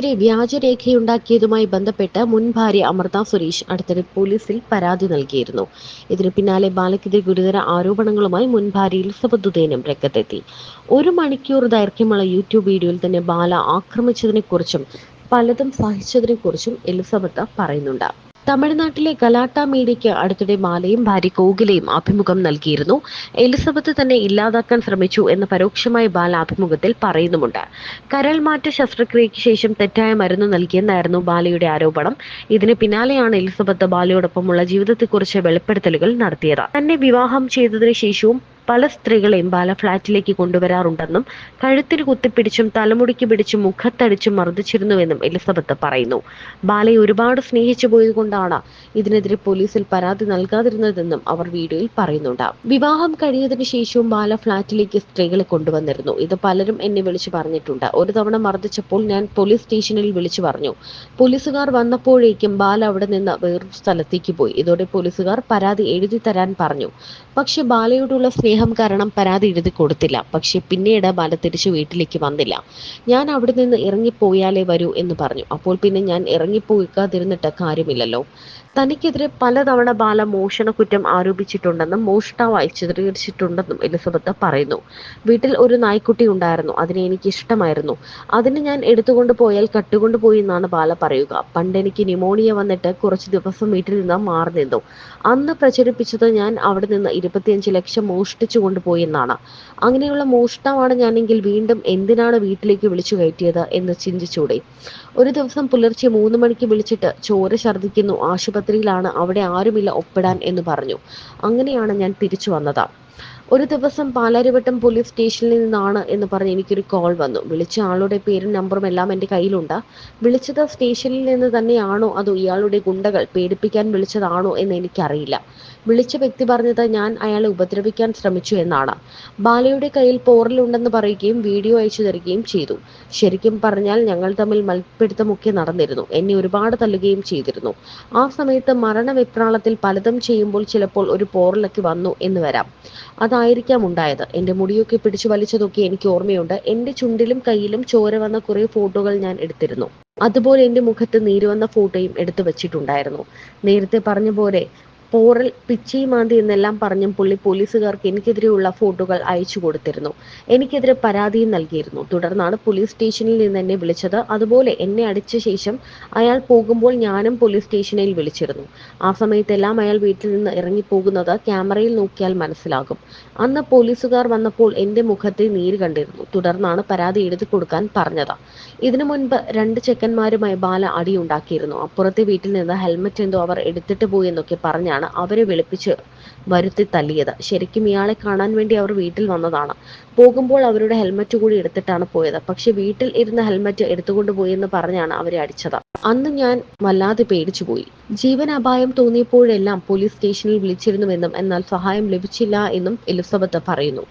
തനിക്കെതിരെ വ്യാജരേഖയുണ്ടാക്കിയതുമായി ബന്ധപ്പെട്ട് മുൻ ഭാര്യ അമൃത സുരേഷ് അടുത്തിടെ പോലീസിൽ പരാതി നൽകിയിരുന്നു. ഇതിനു പിന്നാലെ ബാലയ്ക്കെതിരെ ഗുരുതര ആരോപണങ്ങളുമായി മുൻ ഭാര്യ എലിസബത്ത് ഉദയനും രംഗത്തെത്തി. 1 മണിക്കൂർ ദൈർഘ്യമുള്ള യൂട്യൂബ് വീഡിയോയിൽ തന്നെ ബാല ആക്രമിച്ചതിനെക്കുറിച്ചും പലതും സഹിച്ചതിനെക്കുറിച്ചും എലിസബത്ത് പറയുന്നുണ്ട്. തമിഴ്നാട്ടിലെ ഗലാട്ട മീഡിയയ്ക്ക് അടുത്തിടെ ബാലയും ഭാര്യ കോകിലയും അഭിമുഖം നൽകിയിരുന്നു. എലിസബത്ത് തന്നെ ഇല്ലാതാക്കാൻ ശ്രമിച്ചു എന്ന് പരോക്ഷമായി ബാല അഭിമുഖത്തിൽ പറയുന്നുമുണ്ട്. കരൾമാറ്റ ശസ്ത്രക്രിയയ്ക്ക് ശേഷം തെറ്റായ മരുന്ന് നൽകിയെന്നായിരുന്നു ബാലയുടെ ആരോപണം. ഇതിന് പിന്നാലെയാണ് എലിസബത്ത് ബാലയോടൊപ്പമുള്ള ജീവിതത്തെക്കുറിച്ച് വെളിപ്പെടുത്തലുകൾ നടത്തിയത്. തന്നെ വിവാഹം ചെയ്തതിനു ശേഷവും പല സ്ത്രീകളെയും ബാല ഫ്ളാറ്റിലേക്ക് കൊണ്ടുവരാറുണ്ടെന്നും കഴുത്തിന് കുത്തിപ്പിടിച്ചും തലമുടിക്ക് പിടിച്ചും മുഖത്തടിച്ചും മർദ്ദിച്ചിരുന്നുവെന്നും എലിസബത്ത് പറയുന്നു. ബാലയെ ഒരുപാട് സ്നേഹിച്ചു പോയതുകൊണ്ടാണ് ഇതിനെതിരെ പോലീസിൽ പരാതി നൽകാതിരുന്നതെന്നും അവർ വീഡിയോയിൽ പറയുന്നുണ്ട്. വിവാഹം കഴിഞ്ഞതിനു ശേഷവും ബാല ഫ്ളാറ്റിലേക്ക് സ്ത്രീകളെ കൊണ്ടുവന്നിരുന്നു. ഇത് പലരും എന്നെ വിളിച്ചു പറഞ്ഞിട്ടുണ്ട്. ഒരു തവണ മർദ്ദിച്ചപ്പോൾ ഞാൻ പോലീസ് സ്റ്റേഷനിൽ വിളിച്ചു പറഞ്ഞു. പോലീസുകാർ വന്നപ്പോഴേക്കും ബാല അവിടെ നിന്ന് വേറൊരു സ്ഥലത്തേക്ക് പോയി. ഇതോടെ പോലീസുകാർ പരാതി എഴുതി തരാൻ പറഞ്ഞു. പക്ഷെ ബാലയോടുള്ള സ്നേഹം കാരണം പരാതി എഴുതി കൊടുത്തില്ല. പക്ഷെ പിന്നീട് ബാല തിരിച്ചു വീട്ടിലേക്ക് വന്നില്ല. ഞാൻ അവിടെ നിന്ന് ഇറങ്ങിപ്പോയാലേ വരൂ എന്ന് പറഞ്ഞു. അപ്പോൾ പിന്നെ ഞാൻ ഇറങ്ങിപ്പോകാതിരുന്നിട്ട് കാര്യമില്ലല്ലോ. തനിക്കെതിരെ പലതവണ ബാല മോഷണക്കുറ്റം ആരോപിച്ചിട്ടുണ്ടെന്നും മോഷ്ടാവായി ചിത്രീകരിച്ചിട്ടുണ്ടെന്നും എലിസബത്ത് പറയുന്നു. വീട്ടിൽ ഒരു നായ്ക്കുട്ടി ഉണ്ടായിരുന്നു. അതിനെ എനിക്ക് ഇഷ്ടമായിരുന്നു. അതിന് ഞാൻ എടുത്തുകൊണ്ട് പോയാൽ കട്ടുകൊണ്ടുപോയി എന്നാണ് ബാല പറയുക. പണ്ട് എനിക്ക് ന്യൂമോണിയ വന്നിട്ട് കുറച്ച് ദിവസം വീട്ടിൽ നിന്ന് മാറി നിന്നു. അന്ന് പ്രചരിപ്പിച്ചത് ഞാൻ അവിടെ നിന്ന് 25 ലക്ഷം മോഷ്ടിച്ചു കൊണ്ടുപോയി എന്നാണ്. അങ്ങനെയുള്ള മോഷ്ടാവാണ് ഞാനെങ്കിൽ വീണ്ടും എന്തിനാണ് വീട്ടിലേക്ക് വിളിച്ചു കയറ്റിയത് എന്ന് ചിന്തിച്ചൂടെ? ഒരു ദിവസം പുലർച്ചെ 3 മണിക്ക് വിളിച്ചിട്ട് ചോര ഛർദ്ദിക്കുന്നു, ആശുപത്രിയിലാണ്, അവിടെ ആരുമില്ല ഒപ്പിടാൻ എന്ന് പറഞ്ഞു. അങ്ങനെയാണ് ഞാൻ തിരിച്ചു വന്നത്. ഒരു ദിവസം പാലാരിവട്ടം പോലീസ് സ്റ്റേഷനിൽ നിന്നാണ് എന്ന് പറഞ്ഞ് എനിക്കൊരു കോൾ വന്നു. വിളിച്ച ആളുടെ പേരും നമ്പറും എല്ലാം എൻ്റെ കയ്യിലുണ്ട്. വിളിച്ചത് സ്റ്റേഷനിൽ നിന്ന് തന്നെയാണോ അതോ ഇയാളുടെ ഗുണ്ടകൾ പേടിപ്പിക്കാൻ വിളിച്ചതാണോ എന്ന് എനിക്കറിയില്ല. വിളിച്ച വ്യക്തി പറഞ്ഞത് ഞാൻ അയാളെ ഉപദ്രവിക്കാൻ ശ്രമിച്ചു എന്നാണ്. ബാലയുടെ കയ്യിൽ പോറലുണ്ടെന്ന് പറയുകയും വീഡിയോ അയച്ചു തരികയും ചെയ്തു. ശരിക്കും പറഞ്ഞാൽ ഞങ്ങൾ തമ്മിൽ മൽപ്പിടുത്തമൊക്കെ നടന്നിരുന്നു. എന്നെ ഒരുപാട് തല്ലുകയും ചെയ്തിരുന്നു. ആ സമയത്ത് മരണവെപ്രാളത്തിൽ പലതും ചെയ്യുമ്പോൾ ചിലപ്പോൾ ഒരു പോറലൊക്കെ വന്നു എന്ന് വരാം. അതായിരിക്കാം ഉണ്ടായത്. എൻ്റെ മുടിയൊക്കെ പിടിച്ചു വലിച്ചതൊക്കെ എനിക്ക് ഓർമ്മയുണ്ട്. എൻ്റെ ചുണ്ടിലും കയ്യിലും ചോര വന്ന കുറേ ഫോട്ടോകൾ ഞാൻ എടുത്തിരുന്നു. അതുപോലെ എൻ്റെ മുഖത്ത് നീര് വന്ന ഫോട്ടോയും എടുത്തു വച്ചിട്ടുണ്ടായിരുന്നു. നേരത്തെ പറഞ്ഞ പോലെ പോറൽ, പിച്ചി മാന്തി എന്നെല്ലാം പറഞ്ഞും പുള്ളി പോലീസുകാർക്ക് എനിക്കെതിരെയുള്ള ഫോട്ടോകൾ അയച്ചു കൊടുത്തിരുന്നു. എനിക്കെതിരെ പരാതിയും നൽകിയിരുന്നു. തുടർന്നാണ് പോലീസ് സ്റ്റേഷനിൽ നിന്ന് എന്നെ വിളിച്ചത്. അതുപോലെ എന്നെ അടിച്ച ശേഷം അയാൾ പോകുമ്പോൾ ഞാനും പോലീസ് സ്റ്റേഷനിൽ വിളിച്ചിരുന്നു. ആ സമയത്തെല്ലാം അയാൾ വീട്ടിൽ നിന്ന് ഇറങ്ങിപ്പോകുന്നത് ക്യാമറയിൽ നോക്കിയാൽ മനസ്സിലാകും. അന്ന് പോലീസുകാർ വന്നപ്പോൾ എൻ്റെ മുഖത്തെ നീര് കണ്ടിരുന്നു. തുടർന്നാണ് പരാതി എഴുതി കൊടുക്കാൻ പറഞ്ഞത്. ഇതിനു മുൻപ് 2 ചെക്കന്മാരുമായി ബാല അടിയുണ്ടാക്കിയിരുന്നു. അപ്പുറത്തെ വീട്ടിൽ നിന്ന് ഹെൽമറ്റ് എന്തോ അവർ എടുത്തിട്ട് പോയി എന്നൊക്കെ പറഞ്ഞാണ് അവരെ വിളിപ്പിച്ച് വരുത്തി തല്ലിയത്. ശരിക്കും ഇയാളെ കാണാൻ വേണ്ടി അവർ വീട്ടിൽ വന്നതാണ്. പോകുമ്പോൾ അവരുടെ ഹെൽമറ്റ് കൂടി എടുത്തിട്ടാണ് പോയത്. പക്ഷെ വീട്ടിൽ ഇരുന്ന ഹെൽമറ്റ് എടുത്തുകൊണ്ട് പോയി എന്ന് പറഞ്ഞാണ് അവരെ അടിച്ചത്. അന്ന് ഞാൻ വല്ലാതെ പേടിച്ചു പോയി. ജീവൻ അപായം തോന്നിയപ്പോഴെല്ലാം പോലീസ് സ്റ്റേഷനിൽ വിളിച്ചിരുന്നുവെന്നും എന്നാൽ സഹായം ലഭിച്ചില്ല എന്നും എലിസബത്ത് പറയുന്നു.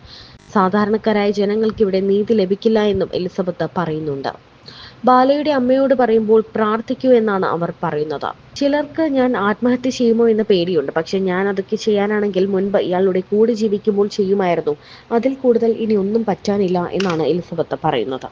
സാധാരണക്കാരായ ജനങ്ങൾക്ക് ഇവിടെ നീതി ലഭിക്കില്ല എന്നും എലിസബത്ത് പറയുന്നുണ്ട്. ബാലയുടെ അമ്മയോട് പറയുമ്പോൾ പ്രാർത്ഥിക്കൂ എന്നാണ് അവർ പറയുന്നത്. ചിലർക്ക് ഞാൻ ആത്മഹത്യ ചെയ്യുമോ എന്ന പേടിയുണ്ട്. പക്ഷെ ഞാൻ അതൊക്കെ ചെയ്യാനാണെങ്കിൽ മുൻപ് ഇയാളുടെ കൂടെ ജീവിക്കുമ്പോൾ ചെയ്യുമായിരുന്നു. അതിൽ കൂടുതൽ ഇനി ഒന്നും പറ്റാനില്ല എന്നാണ് എലിസബത്ത് പറയുന്നത്.